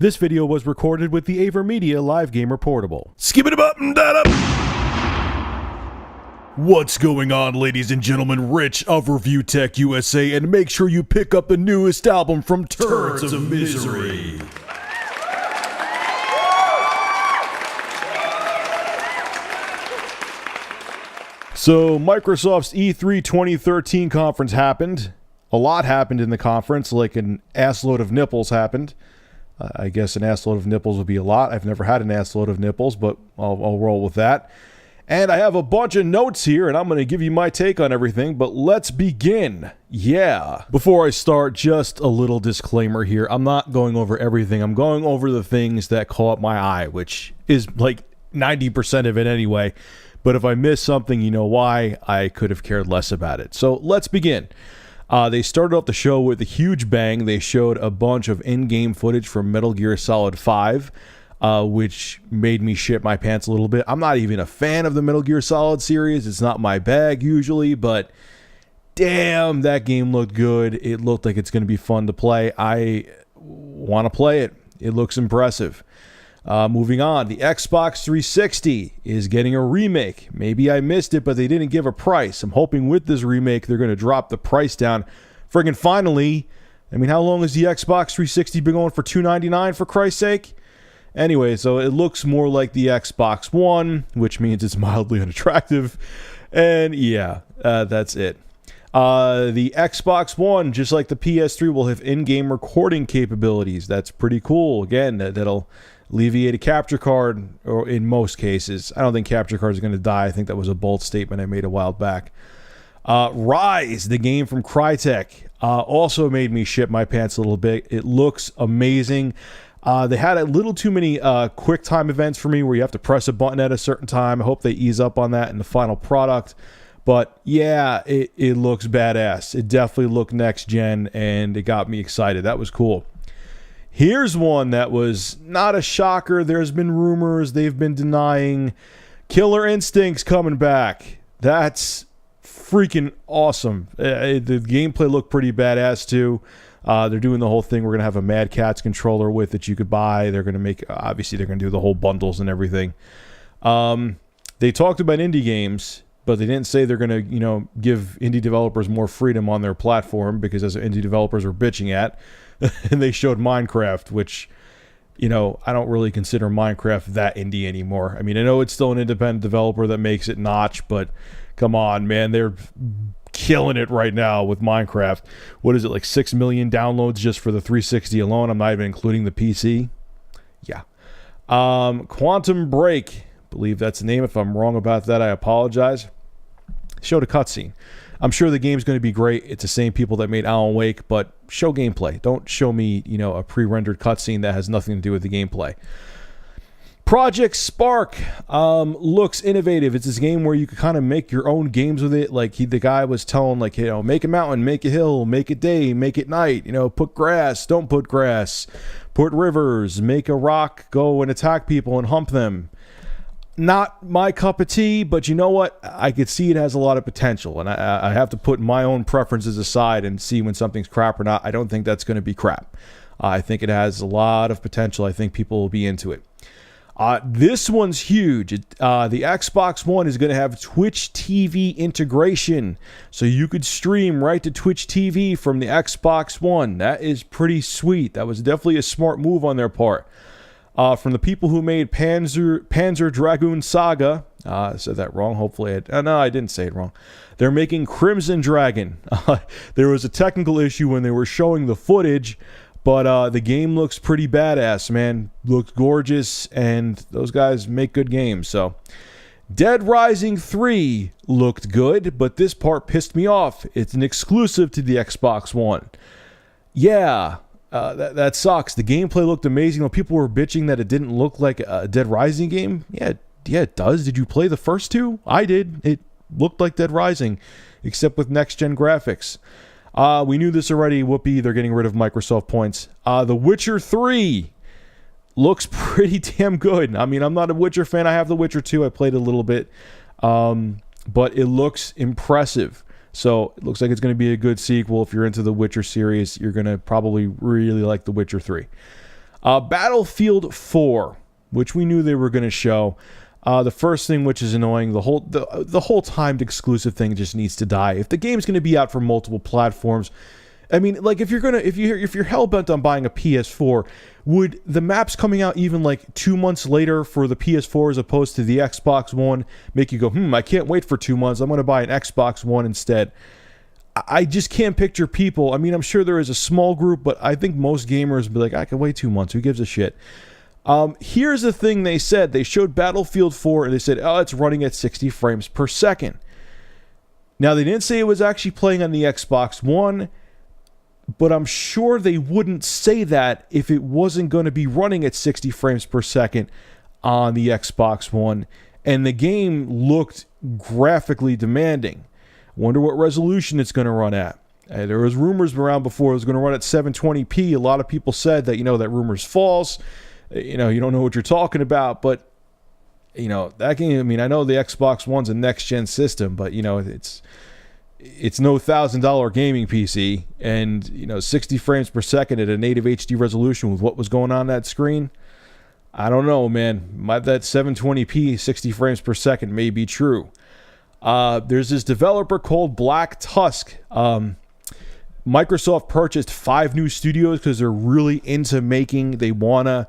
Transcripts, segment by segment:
This video was recorded with the AverMedia Live Gamer Portable. Skip it up and that up. What's going on, ladies and gentlemen? Rich of Review Tech USA, and make sure you pick up the newest album from Turds of Misery. So, Microsoft's E3 2013 conference happened. A lot happened in the conference, like an assload of nipples happened. I guess an assload of nipples would be a lot. I've never had an assload of nipples, but I'll roll with that. And I have a bunch of notes here, and I'm going to give you my take on everything, but let's begin. Yeah. Before I start, just a little disclaimer here. I'm not going over everything. I'm going over the things that caught my eye, which is like 90% of it anyway. But if I miss something, you know why. I could have cared less about it. So let's begin. They started off the show with a huge bang. They showed a bunch of in-game footage from Metal Gear Solid 5, which made me shit my pants a little bit. I'm not even a fan of the Metal Gear Solid series. It's not my bag usually, but damn, that game looked good. It looked like it's going to be fun to play. I want to play it. It looks impressive. Moving on, the Xbox 360 is getting a remake. Maybe I missed it, but they didn't give a price. I'm hoping with this remake, they're going to drop the price down. Friggin' finally. I mean, how long has the Xbox 360 been going for $299 for Christ's sake? Anyway, so it looks more like the Xbox One, which means it's mildly unattractive. And yeah, that's it. The Xbox One, just like the PS3, will have in-game recording capabilities. That's pretty cool. Again, that'll alleviate a capture card, or in most cases. I don't think capture cards are going to die. I think that was a bold statement I made a while back. Rise, the game from Crytek, also made me shit my pants a little bit. It looks amazing. They had a little too many quick time events for me where you have to press a button at a certain time. I hope they ease up on that in the final product. But yeah, it looks badass. It definitely looked next gen, and it got me excited. That was cool. Here's one that was not a shocker. There's been rumors. They've been denying. Killer Instinct's coming back. That's freaking awesome. The gameplay looked pretty badass too. They're doing the whole thing. We're going to have a Mad Catz controller with that you could buy. They're going to make, obviously they're going to do the whole bundles and everything. They talked about indie games, but they didn't say they're going to, give indie developers more freedom on their platform, because as indie developers are bitching at. And they showed Minecraft, which, I don't really consider Minecraft that indie anymore. I mean, I know it's still an independent developer that makes it Notch, but come on, man, they're killing it right now with Minecraft. What is it, like 6 million downloads just for the 360 alone? I'm not even including the PC. Yeah. Quantum Break, I believe that's the name. If I'm wrong about that, I apologize. Showed a cutscene. I'm sure the game's going to be great. It's the same people that made Alan Wake, but show gameplay. Don't show me, a pre-rendered cutscene that has nothing to do with the gameplay. Project Spark looks innovative. It's this game where you can kind of make your own games with it. Like the guy was telling, make a mountain, make a hill, make it day, make it night. Put grass, don't put grass. Put rivers, make a rock, go and attack people and hump them. Not my cup of tea, but you know what? I could see it has a lot of potential, and I have to put my own preferences aside and see when something's crap or not. I don't think that's going to be crap. I think it has a lot of potential. I think people will be into it. This one's huge. The Xbox One is going to have Twitch TV integration, so you could stream right to Twitch TV from the Xbox One. That is pretty sweet. That was definitely a smart move on their part. From the people who made Panzer Dragoon Saga, I said that wrong. Hopefully, no, I didn't say it wrong. They're making Crimson Dragon. There was a technical issue when they were showing the footage, but the game looks pretty badass, man. Looks gorgeous, and those guys make good games. So, Dead Rising 3 looked good, but this part pissed me off. It's an exclusive to the Xbox One. Yeah. That sucks. The gameplay looked amazing. People were bitching that it didn't look like a Dead Rising game. Yeah, it does. Did you play the first two? I did. It looked like Dead Rising, except with next-gen graphics. We knew this already. Whoopee, they're getting rid of Microsoft points. The Witcher 3 looks pretty damn good. I mean, I'm not a Witcher fan. I have The Witcher 2. I played a little bit. But it looks impressive. So it looks like it's going to be a good sequel. If you're into the Witcher series, you're going to probably really like The Witcher 3. Battlefield 4, which we knew they were going to show. The first thing, which is annoying, the whole timed exclusive thing just needs to die. If the game's going to be out for multiple platforms, I mean, like if you're hell bent on buying a PS4, would the maps coming out even like 2 months later for the PS4 as opposed to the Xbox One make you go, I can't wait for 2 months. I'm going to buy an Xbox One instead. I just can't picture people. I mean, I'm sure there is a small group, but I think most gamers would be like, I can wait 2 months. Who gives a shit? Here's the thing they said. They showed Battlefield 4 and they said, oh, it's running at 60 frames per second. Now, they didn't say it was actually playing on the Xbox One, but I'm sure they wouldn't say that if it wasn't going to be running at 60 frames per second on the Xbox One. And the game looked graphically demanding. Wonder what resolution it's going to run at. There was rumors around before it was going to run at 720p. A lot of people said that, that rumor's false. You don't know what you're talking about. But, that game, I mean, I know the Xbox One's a next-gen system, but, it's no $1,000 gaming PC. And, 60 frames per second at a native HD resolution with what was going on that screen, I don't know, man. That 720p, 60 frames per second may be true. There's this developer called Black Tusk. Microsoft purchased 5 new studios because they're really into making. They wanna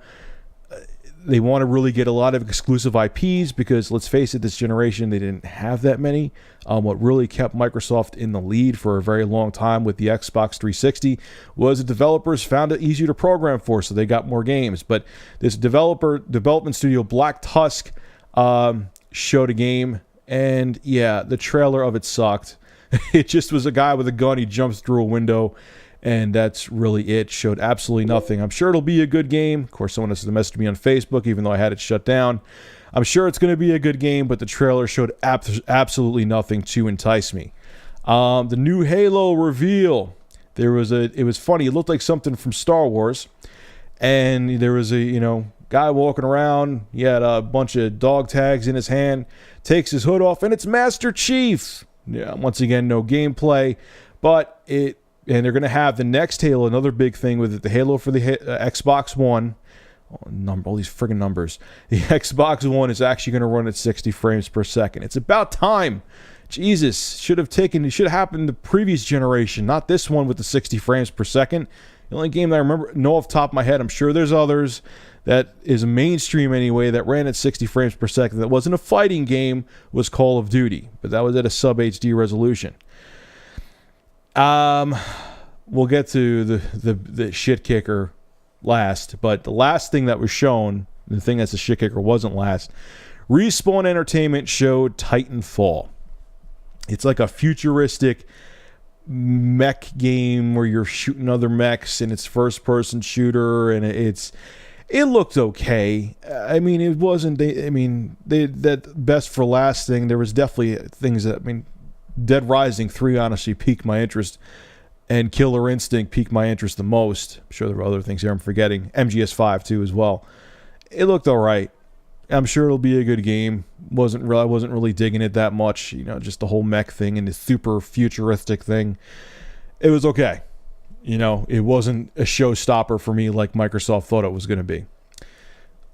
really get a lot of exclusive IPs because, let's face it, this generation they didn't have that many. What really kept Microsoft in the lead for a very long time with the Xbox 360 was the developers found it easier to program for, so they got more games. But this development studio, Black Tusk, showed a game. And yeah, the trailer of it sucked. It just was a guy with a gun. He jumps through a window, and that's really it. Showed absolutely nothing. I'm sure it'll be a good game. Of course, someone has messaged me on Facebook, even though I had it shut down. I'm sure it's going to be a good game, but the trailer showed absolutely nothing to entice me. The new Halo reveal. It was funny. It looked like something from Star Wars, and there was a guy walking around. He had a bunch of dog tags in his hand. Takes his hood off, and it's Master Chief. Yeah, once again, no gameplay, but and they're going to have the next Halo, another big thing with it, the Halo for the Xbox One. All these friggin' numbers. The Xbox One is actually going to run at 60 frames per second. It's about time. Jesus, should have happened the previous generation, not this one with the 60 frames per second. The only game that I know off the top of my head, I'm sure there's others, that is mainstream anyway, that ran at 60 frames per second, that wasn't a fighting game, was Call of Duty. But that was at a sub-HD resolution. We'll get to the shit kicker last. But the last thing that was shown, the thing that's a shit kicker wasn't last. Respawn Entertainment showed Titanfall. It's like a futuristic mech game where you're shooting other mechs, and it's first-person shooter, and it looked okay. I mean, it wasn't. That best for last thing. There was definitely things that. Dead Rising 3 honestly piqued my interest, and Killer Instinct piqued my interest the most. I'm sure there were other things here I'm forgetting. MGS5 too as well. It looked all right. I'm sure it'll be a good game. I wasn't really digging it that much. Just the whole mech thing and the super futuristic thing. It was okay. It wasn't a showstopper for me like Microsoft thought it was going to be.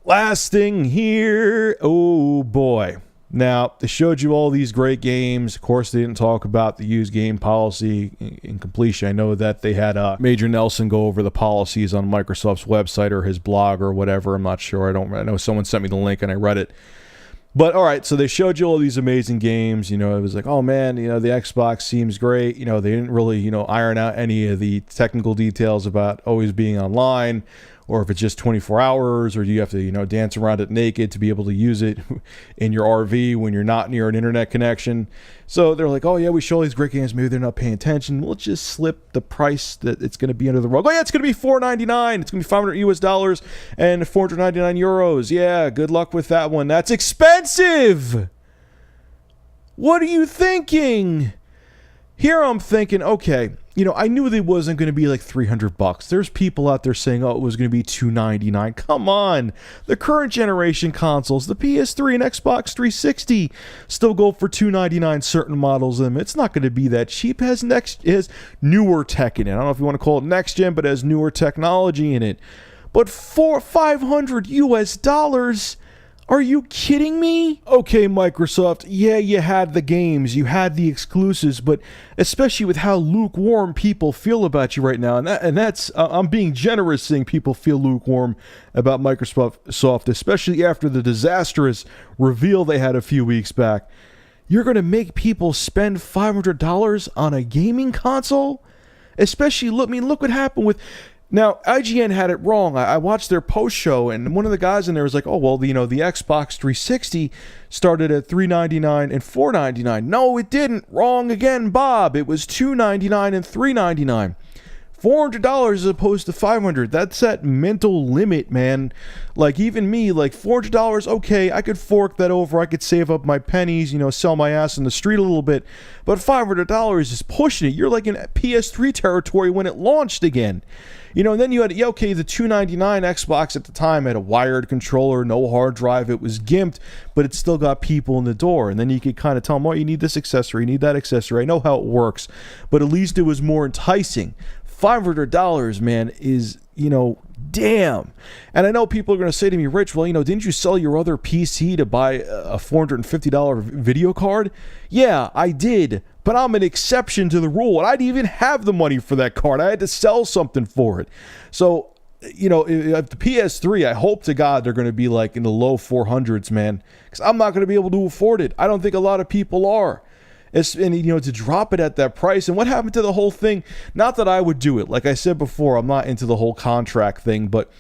Last thing here. Oh, boy. Now, they showed you all these great games. Of course, they didn't talk about the used game policy in completion. I know that they had Major Nelson go over the policies on Microsoft's website or his blog or whatever. I'm not sure. I know someone sent me the link and I read it. But all right, so they showed you all these amazing games. It was like, oh man, the Xbox seems great. They didn't really, iron out any of the technical details about always being online, or if it's just 24 hours, or do you have to, dance around it naked to be able to use it in your RV when you're not near an internet connection. So they're like, oh yeah, we show all these great games. Maybe they're not paying attention. We'll just slip the price that it's going to be under the rug. Oh yeah, it's going to be $499. It's going to be $500 and 499 euros. Yeah, good luck with that one. That's expensive. What are you thinking? Here I'm thinking, okay, I knew it wasn't going to be like $300. There's people out there saying, oh, it was going to be $299. Come on. The current generation consoles, the PS3 and Xbox 360, still go for $299 certain models of them. It's not going to be that cheap. It has newer tech in it. I don't know if you want to call it next gen, but it has newer technology in it. But $500 US? Are you kidding me? Okay, Microsoft, yeah, you had the games, you had the exclusives, but especially with how lukewarm people feel about you right now, and that's I'm being generous saying people feel lukewarm about Microsoft, especially after the disastrous reveal they had a few weeks back. You're going to make people spend $500 on a gaming console? Especially, look what happened with... Now, IGN had it wrong. I watched their post-show, and one of the guys in there was like, oh, well, the Xbox 360 started at $399 and $499. No, it didn't. Wrong again, Bob. It was $299 and $399. $400 as opposed to $500. That's that mental limit, man. Like, even me, like, $400, okay, I could fork that over. I could save up my pennies, sell my ass in the street a little bit. But $500 is pushing it. You're like in PS3 territory when it launched again. And then you had, okay, the $299 Xbox at the time had a wired controller, no hard drive. It was gimped, but it still got people in the door. And then you could kind of tell them, oh, you need this accessory, you need that accessory. I know how it works, but at least it was more enticing. $500, man, is, damn. And I know people are going to say to me, Rich, well, didn't you sell your other PC to buy a $450 video card? Yeah, I did, but I'm an exception to the rule, and I didn't even have the money for that card. I had to sell something for it. So, if the PS3, I hope to God they're going to be like in the low 400s, man, because I'm not going to be able to afford it. I don't think a lot of people are. And to drop it at that price. And what happened to the whole thing? Not that I would do it. Like I said before, I'm not into the whole contract thing, but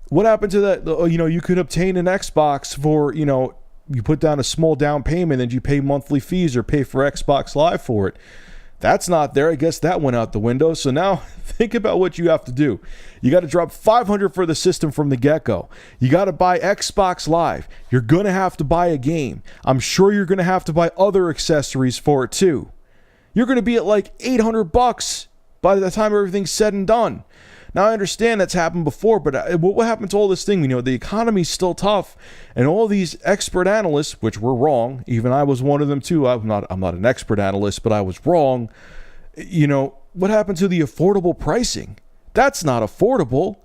what happened to that? You could obtain an Xbox for, you put down a small down payment and you pay monthly fees or pay for Xbox Live for it. That's not there. I guess that went out the window. So now think about what you have to do. You got to drop $500 for the system from the get-go. You got to buy Xbox Live. You're going to have to buy a game. I'm sure you're going to have to buy other accessories for it too. You're going to be at like $800 by the time everything's said and done. Now, I understand that's happened before, but what happened to all this thing? The economy's still tough, and all these expert analysts, which were wrong, even I was one of them too. I'm not an expert analyst, but I was wrong. What happened to the affordable pricing? That's not affordable.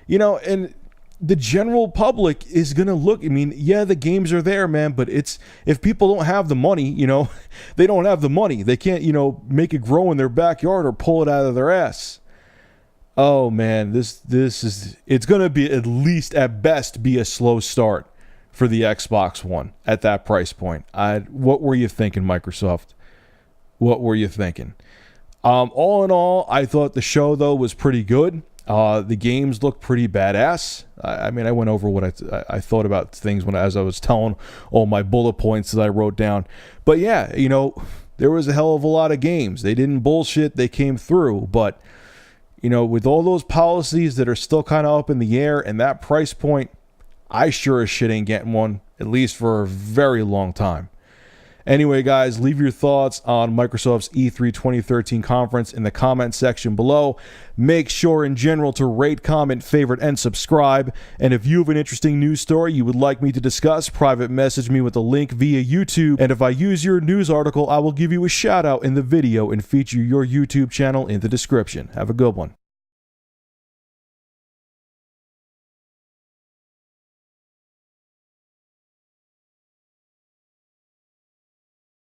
And the general public is going to look, yeah, the games are there, man, but if people don't have the money, they don't have the money. They can't, make it grow in their backyard or pull it out of their ass. Oh man, it's going to be at least at best be a slow start for the Xbox One at that price point. What were you thinking, Microsoft? What were you thinking? All in all, I thought the show though was pretty good. The games looked pretty badass. I went over what I thought about things as I was telling all my bullet points that I wrote down. But yeah, there was a hell of a lot of games. They didn't bullshit. They came through, but with all those policies that are still kind of up in the air and that price point, I sure as shit ain't getting one, at least for a very long time. Anyway, guys, leave your thoughts on Microsoft's E3 2013 conference in the comment section below. Make sure in general to rate, comment, favorite, and subscribe. And if you have an interesting news story you would like me to discuss, private message me with a link via YouTube. And if I use your news article, I will give you a shout out in the video and feature your YouTube channel in the description. Have a good one.